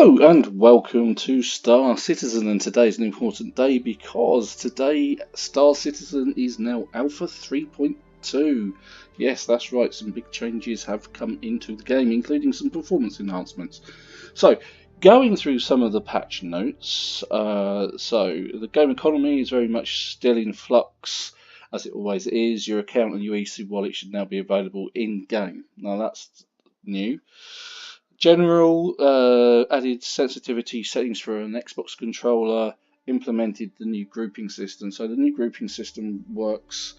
Hello and welcome to Star Citizen, and today is an important day because today Star Citizen is now Alpha 3.2. Yes, that's right, some big changes have come into the game, including some performance enhancements. So, going through some of the patch notes, so the game economy is very much still in flux, as it always is. Your account and your EC wallet should now be available in-game. Now that's new. General added sensitivity settings for an Xbox controller, implemented the new grouping system. So the new grouping system works.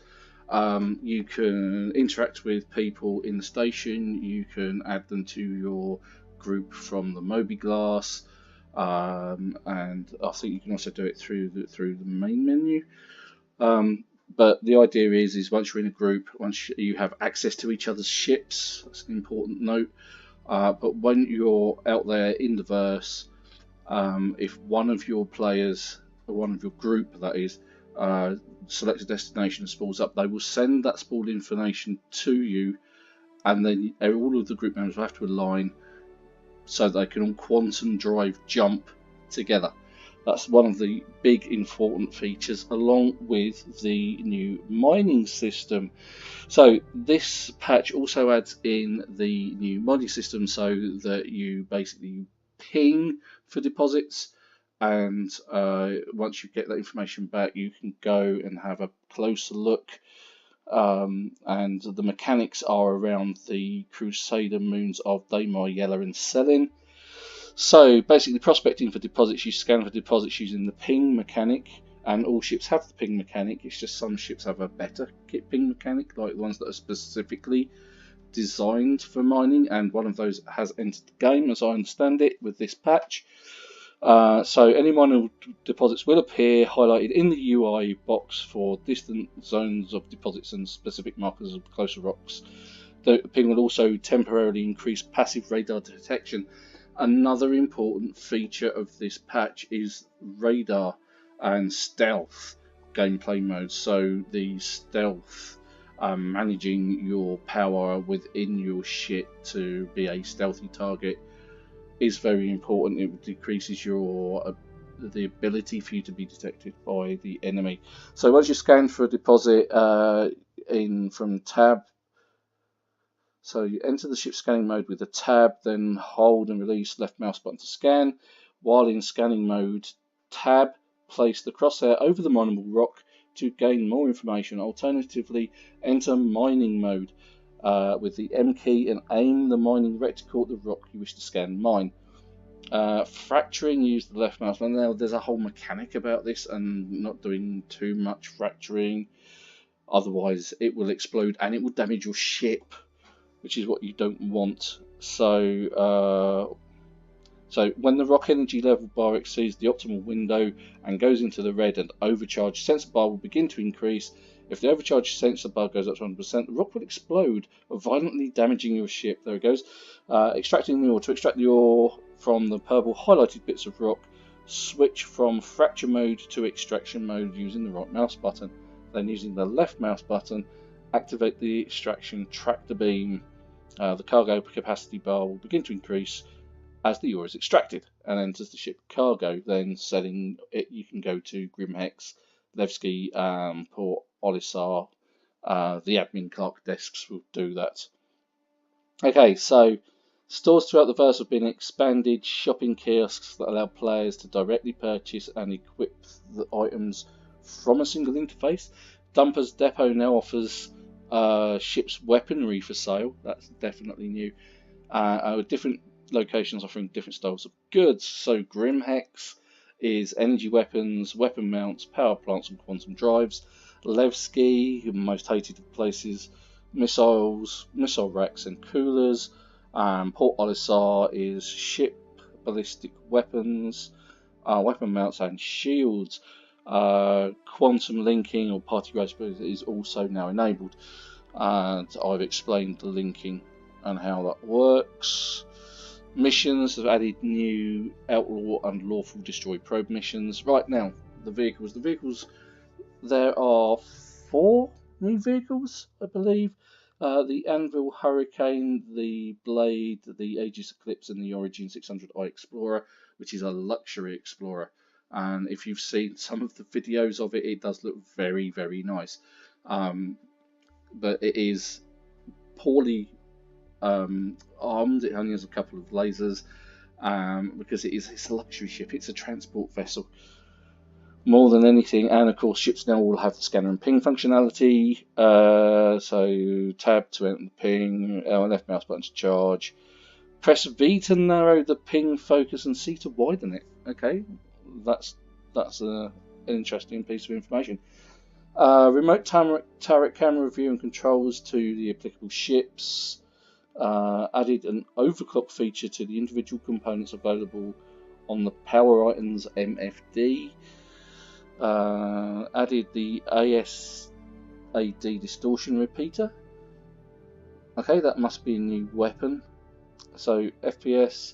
You can interact with people in the station. You can add them to your group from the Moby Glass, and I think you can also do it through the main menu. But the idea is once you're in a group, once you have access to each other's ships, that's an important note. But when you're out there in the verse, if one of your players, or one of your group that is, selects a destination and spools up, they will send that spooled information to you, and then all of the group members will have to align so they can all quantum drive jump together. That's one of the big important features, along with the new mining system. So this patch also adds in the new mining system so that you basically ping for deposits, and once you get that information back, you can go and have a closer look. And the mechanics are around the Crusader moons of Daymar, Yella and Selin. So basically, prospecting for deposits, you scan for deposits using the ping mechanic, and all ships have the ping mechanic. It's just some ships have a better ping mechanic, like the ones that are specifically designed for mining, and one of those has entered the game, as I understand it, with this patch. So any mining deposits will appear highlighted in the UI box for distant zones of deposits and specific markers of closer rocks. The ping will also temporarily increase passive radar detection. Another important feature of this patch is radar and stealth gameplay modes. So the stealth, managing your power within your ship to be a stealthy target, is very important. It decreases the ability for you to be detected by the enemy. So once you scan for a deposit from tab, so you enter the ship scanning mode with a tab, then hold and release left mouse button to scan. While in scanning mode, tab, place the crosshair over the mineable rock to gain more information. Alternatively, enter mining mode with the M key and aim the mining reticle at the rock you wish to scan and mine. Fracturing, use the left mouse button. Now there's a whole mechanic about this, and not doing too much fracturing, otherwise it will explode and it will damage your ship, which is what you don't want. So when the rock energy level bar exceeds the optimal window and goes into the red, and overcharge sensor bar will begin to increase. If the overcharge sensor bar goes up to 100%, the rock will explode, violently damaging your ship. There it goes. Extracting the ore. To extract the ore from the purple highlighted bits of rock, switch from fracture mode to extraction mode using the right mouse button. Then using the left mouse button, activate the extraction tractor beam. The cargo capacity bar will begin to increase as the ore is extracted and enters the ship cargo. Then setting it, you can go to Grimhex, Levski, Port Olisar. The admin clerk desks will do that. Okay, so stores throughout the verse have been expanded. Shopping kiosks that allow players to directly purchase and equip the items from a single interface. Dumpers Depot now offers ship's weaponry for sale. That's definitely new. Different locations offering different styles of goods. So Grimhex is energy weapons, weapon mounts, power plants and quantum drives. Levski, most hated of places, missiles, missile racks and coolers. Port Olisar is ship, ballistic weapons, weapon mounts and shields. Quantum linking or party race is also now enabled, and I've explained the linking and how that works. Missions have added new outlaw and lawful destroy probe missions. Right now, the vehicles, there are 4 new vehicles, I believe. The Anvil Hurricane, the Blade, the Aegis Eclipse, and the Origin 600i Explorer, which is a luxury Explorer. And if you've seen some of the videos of it, it does look very, very nice. But it is poorly armed. It only has a couple of lasers because it's a luxury ship. It's a transport vessel more than anything. And of course, ships now will have the scanner and ping functionality. So tab to enter the ping, left mouse button to charge. Press V to narrow the ping focus and C to widen it. Okay, that's an interesting piece of information. Remote turret camera view and controls to the applicable ships. Added an overclock feature to the individual components available on the Power Items MFD. Added the ASAD distortion repeater. Okay, that must be a new weapon. So FPS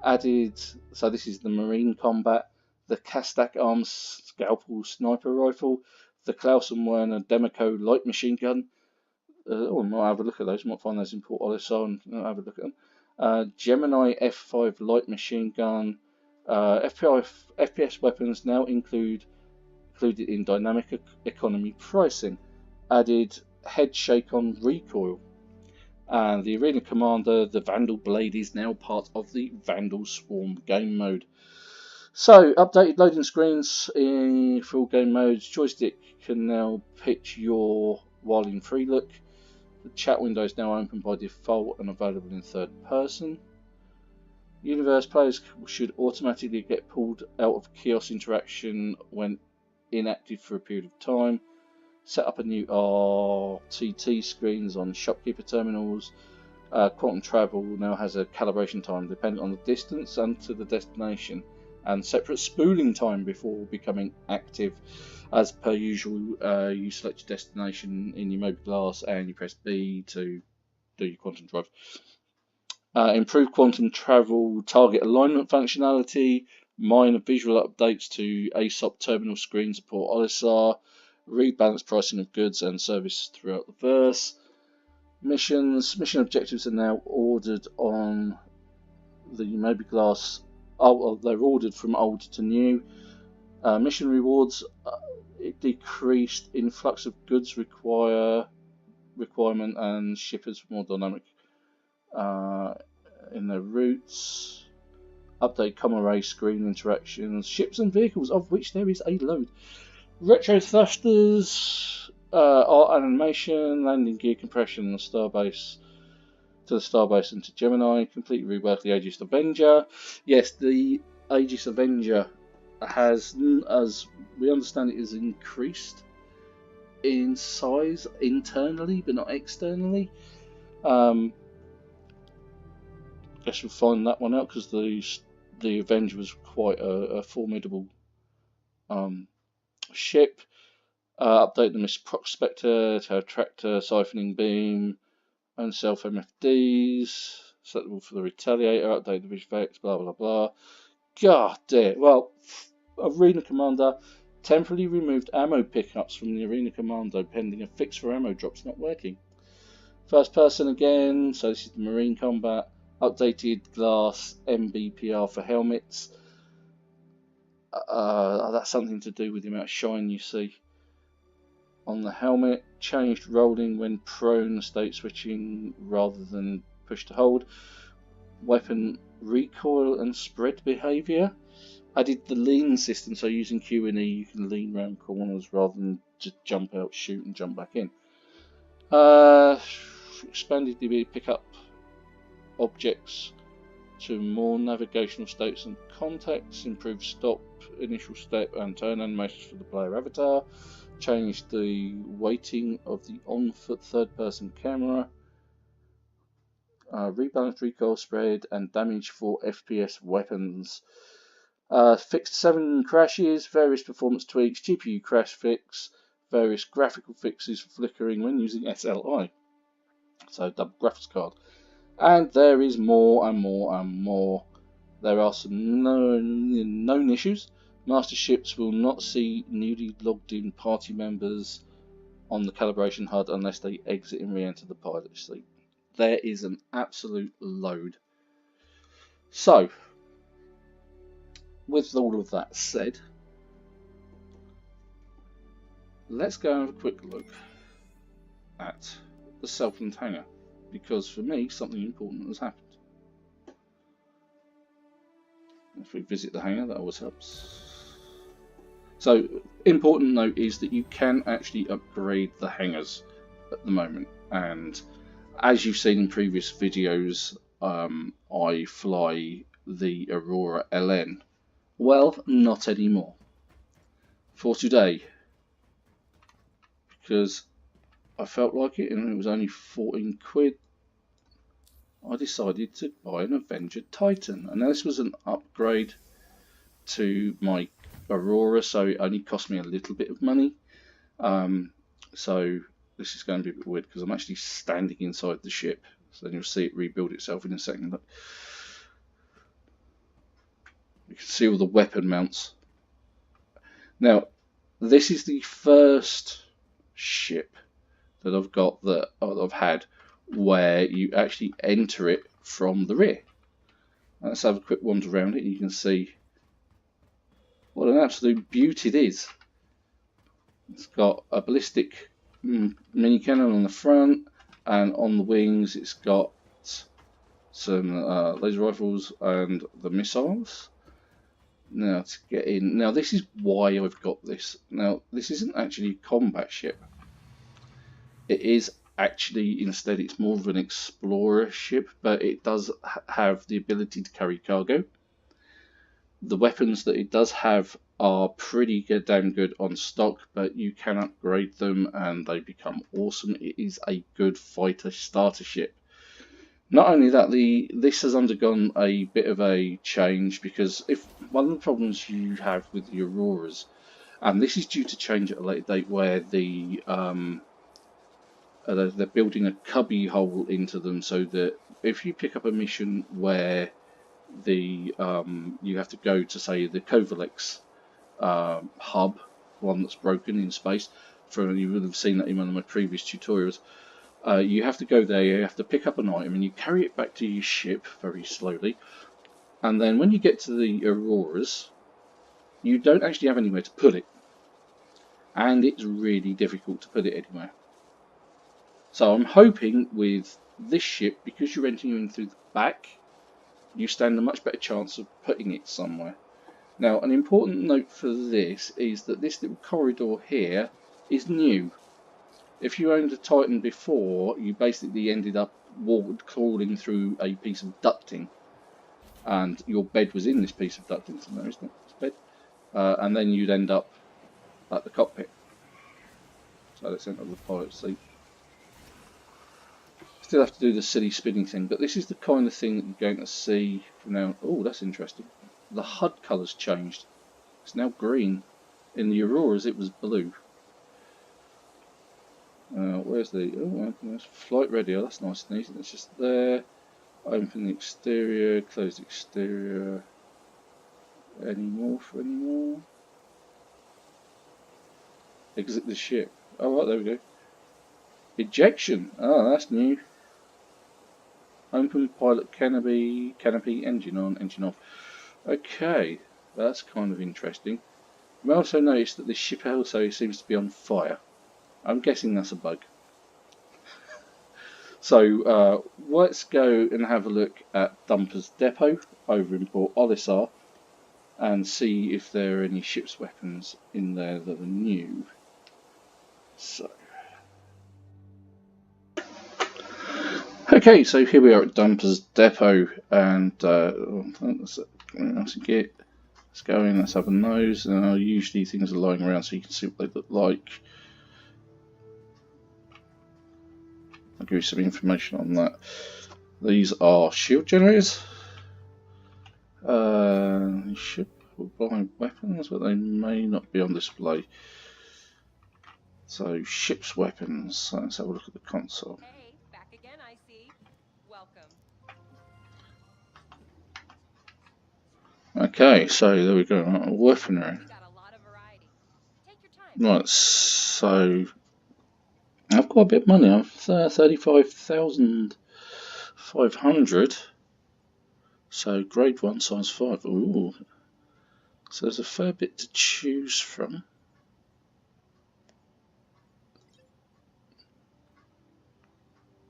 added. So this is the Marine Combat, the Kastak Arms Scalpel Sniper Rifle, the Clausen Werner Democo Light Machine Gun. I might have a look at those. I might find those in Port Olisar and have a look at them. Gemini F5 Light Machine Gun. FPS weapons now included in dynamic economy pricing. Added head shake on recoil. And the Arena Commander, the Vandal Blade, is now part of the Vandal Swarm game mode. So, updated loading screens for all game modes. Joystick can now pitch while in free look. The chat window is now open by default and available in third person. Universe players should automatically get pulled out of Chaos interaction when inactive for a period of time. Set up a new RTT screens on shopkeeper terminals. Quantum travel now has a calibration time dependent on the distance and to the destination, and separate spooling time before becoming active. As per usual, you select your destination in your mobile glass and you press B to do your quantum drive. Improved quantum travel target alignment functionality, minor visual updates to ASOP terminal screens at Port Olisar, rebalanced pricing of goods and service throughout the verse. Mission objectives are now ordered on the mobile glass. They're ordered from old to new. Mission rewards, it decreased influx of goods requirement and shippers more dynamic in their routes. Update common array screen interactions, ships and vehicles, of which there is a load. Retro thrusters, art animation, landing gear compression on the starbase and to Gemini. Completely reworked the Aegis Avenger. Yes, the Aegis Avenger has, as we understand it, is increased in size internally but not externally. Guess we'll find that one out because the Avenger was quite a formidable ship. Update the Mist Prospector to have tractor, siphoning beam, and self MFDs. Selectable for the Retaliator. Update the Visuvex. Blah blah blah. God dear. Well, Arena Commander temporarily removed ammo pickups from the Arena Commando pending a fix for ammo drops not working. First person again. So this is the Marine Combat. Updated glass MBPR for helmets. That's something to do with the amount of shine you see on the helmet. Changed rolling when prone, state switching rather than push to hold. Weapon recoil and spread behaviour. Added the lean system, so using Q and E you can lean around corners rather than just jump out, shoot and jump back in. Expanded the ability to pick up objects to more navigational states and contexts. Improved stop, initial step and turn animations for the player avatar. Changed the weighting of the on-foot third-person camera. Rebalanced recoil spread and damage for FPS weapons. Fixed 7 crashes, various performance tweaks, GPU crash fix, various graphical fixes for flickering when using SLI. So double graphics card. And there is more and more and more. There are some known issues. Master ships will not see newly logged in party members on the calibration HUD unless they exit and re-enter the pilot seat. There is an absolute load. So, with all of that said, let's go and have a quick look at the Southland hangar, because for me something important has happened. If we visit the hangar, that always helps. So, important note is that you can actually upgrade the hangars at the moment, and as you've seen in previous videos, I fly the Aurora LN. Well, not anymore for today, because I felt like it and it was only 14 quid. I decided to buy an Avenger Titan, and this was an upgrade to my Aurora, so it only cost me a little bit of money. So this is going to be a bit weird because I'm actually standing inside the ship, so then you'll see it rebuild itself in a second. Look. You can see all the weapon mounts. Now, this is the first ship that I've got that I've had where you actually enter it from the rear. Let's have a quick wander around it. You can see what an absolute beauty it is. It's got a ballistic mini cannon on the front, and on the wings it's got some laser rifles and the missiles. Now to get in, now this is why I've got this. Now this isn't actually a combat ship. It is actually, instead it's more of an explorer ship, but it does have the ability to carry cargo. The weapons that it does have are pretty damn good on stock, but you can upgrade them and they become awesome. It is a good fighter starter ship. Not only that, this has undergone a bit of a change, because if one of the problems you have with the Auroras, and this is due to change at a later date, where they're building a cubby hole into them, so that if you pick up a mission where you have to go to, say, the Kovalex hub, one that's broken in space. You would have seen that in one of my previous tutorials. You have to go there, you have to pick up an item, and you carry it back to your ship very slowly. And then when you get to the Auroras, you don't actually have anywhere to put it. And it's really difficult to put it anywhere. So I'm hoping with this ship, because you're entering in through the back, you stand a much better chance of putting it somewhere. Now, an important note for this is that this little corridor here is new. If you owned a Titan before, you basically ended up crawling through a piece of ducting, and your bed was in this piece of ducting. So there, isn't it? It's bed, and then you'd end up at the cockpit. So let's enter the pilot seat. Still have to do the silly spinning thing, but this is the kind of thing that you're going to see from now. Oh, that's interesting. The HUD colour's changed. It's now green. In the Auroras, it was blue. Where's the... Oh, there's flight ready. Oh, that's nice and easy. It's just there. Open the exterior, close the exterior. Any more for any more? Exit the ship. Oh, right, there we go. Ejection. Oh, that's new. Open pilot canopy, engine on, engine off. Okay, that's kind of interesting. You may also notice that this ship also seems to be on fire. I'm guessing that's a bug. So let's go and have a look at Dumper's Depot over in Port Olisar and see if there are any ship's weapons in there that are new. So, okay, so here we are at Dumper's Depot, and let's go in, let's have a nose. Usually things are lying around so you can see what they look like. I'll give you some information on that. These are shield generators. Ship will buy weapons, but they may not be on display. So, ship's weapons. Let's have a look at the console. Hey, back again, I see. Welcome. Okay, so there we go. Weaponry. Got a lot of variety. Take your time. Right, so I've got a bit of money. I've 35,500. So grade 1, size 5. Ooh. So there's a fair bit to choose from.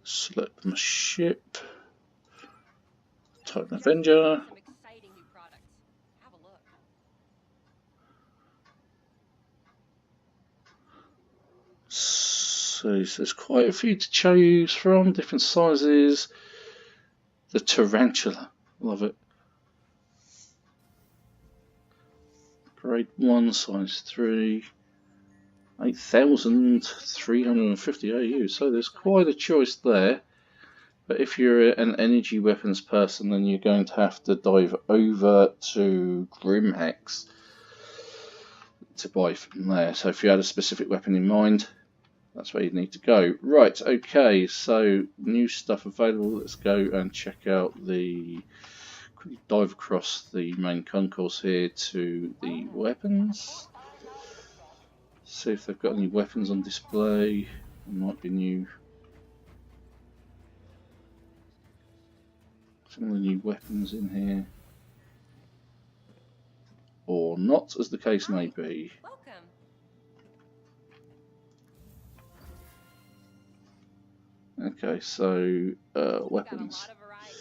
Select my ship. Titan Avenger. Some exciting new products. Have a look. So there's quite a few to choose from, different sizes. The tarantula, love it. Grade 1, size 3, 8,350 AU. So there's quite a choice there. But if you're an energy weapons person, then you're going to have to dive over to Grimhex to buy from there. So if you had a specific weapon in mind, that's where you need to go. Right, okay, so new stuff available. Let's go and check out the... Quickly dive across the main concourse here to the weapons. See if they've got any weapons on display. There might be new... some of the new weapons in here. Or not, as the case may be. Welcome. Okay, so weapons. Got a lot of variety.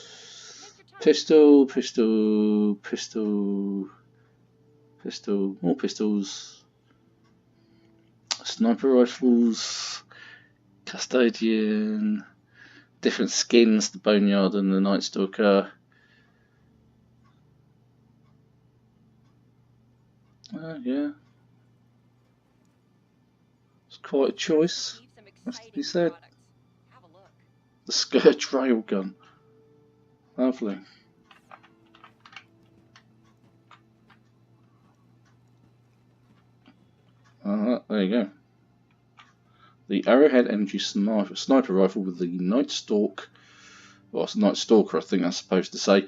Take your time. Pistol, pistol, pistol, pistol, more pistols, sniper rifles, custodian, different skins, the Boneyard and the Night Stalker. Yeah, it's quite a choice, Some has to be exciting said. products. Have a look. The Scourge railgun, lovely. There you go. The Arrowhead Energy Sniper Rifle with the Night Stalk, or Night Stalker, I think that's supposed to say,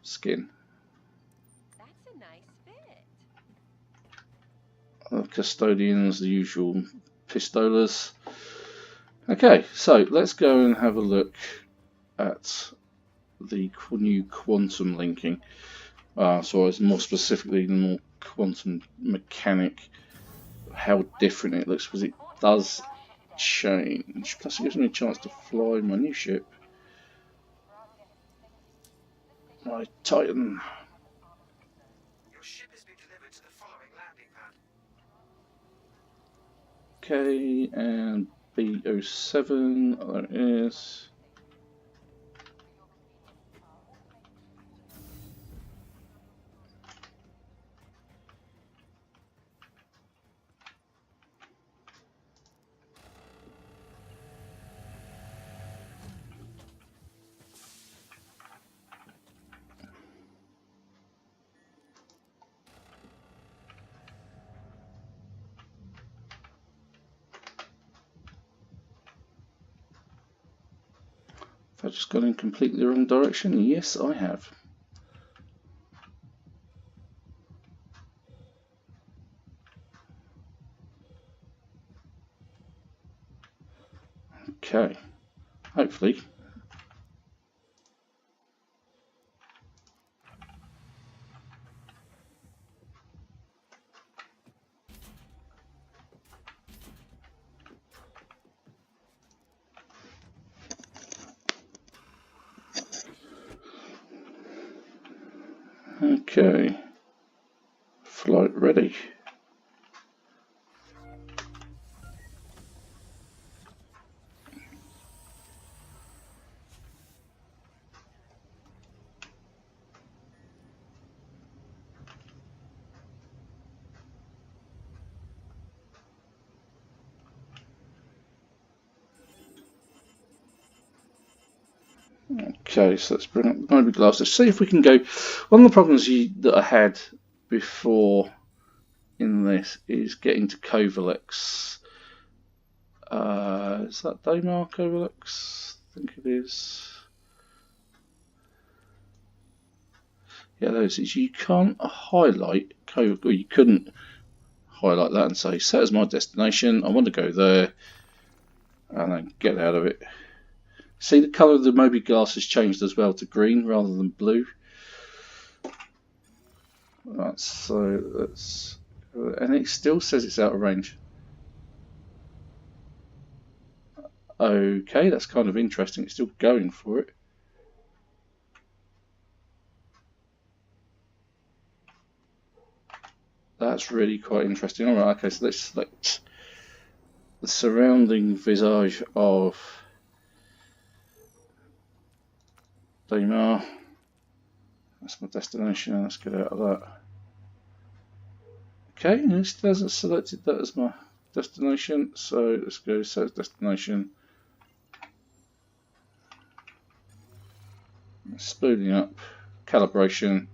skin. That's a nice fit. Custodians, the usual pistolers. Okay, so let's go and have a look at the new quantum linking. So it's more specifically the more quantum mechanic, how different it looks, because it does change. Plus it gives me a chance to fly my new ship, my Titan. Your ship has been delivered to the following landing pad. Okay, and B07, there it is. Have I just gone in completely the wrong direction? Yes, I have. Okay, hopefully. Okay, flight ready. Okay, so let's bring up the Moby Glass. Let's see if we can go. One of the problems that I had before in this is getting to Kovalex. Is that Daymar Kovalex? I think it is. Yeah, those is you can't highlight or you couldn't highlight that and say set as my destination. I want to go there. and then get out of it. See, the colour of the Moby glass has changed as well to green rather than blue. Right, so that's, and it still says it's out of range. Okay, that's kind of interesting. It's still going for it. That's really quite interesting. Alright, okay, so let's select the surrounding visage of Daimar. That's my destination. Let's get out of that. Okay, and it still hasn't selected that as my destination, so let's go set destination. Spooling up, calibration.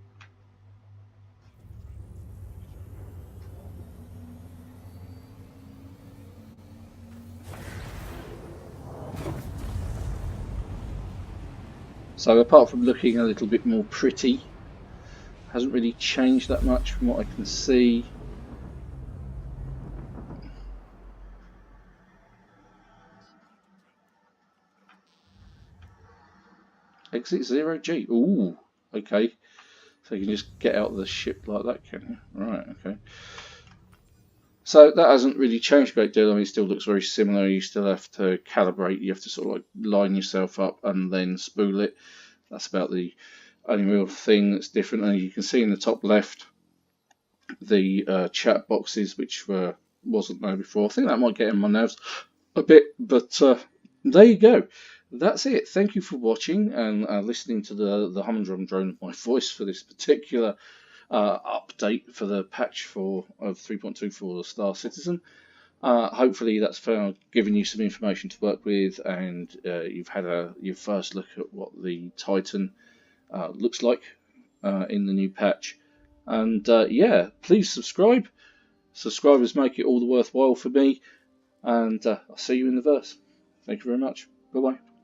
So apart from looking a little bit more pretty, hasn't really changed that much from what I can see. Exit 0G. Ooh, okay. So you can just get out of the ship like that, can you? Right, okay. So that hasn't really changed a great deal. I mean, it still looks very similar. You still have to calibrate. You have to sort of like line yourself up and then spool it. That's about the only real thing that's different. And you can see in the top left the chat boxes, which wasn't there before. I think that might get in my nerves a bit, but there you go. That's it. Thank you for watching and listening to the humdrum drone of my voice for this particular update for the patch of 3.2 for the Star Citizen. Hopefully that's given you some information to work with, and you've had your first look at what the Titan looks like in the new patch. And yeah, please subscribe. Subscribers make it all the worthwhile for me, and I'll see you in the verse. Thank you very much. Bye bye.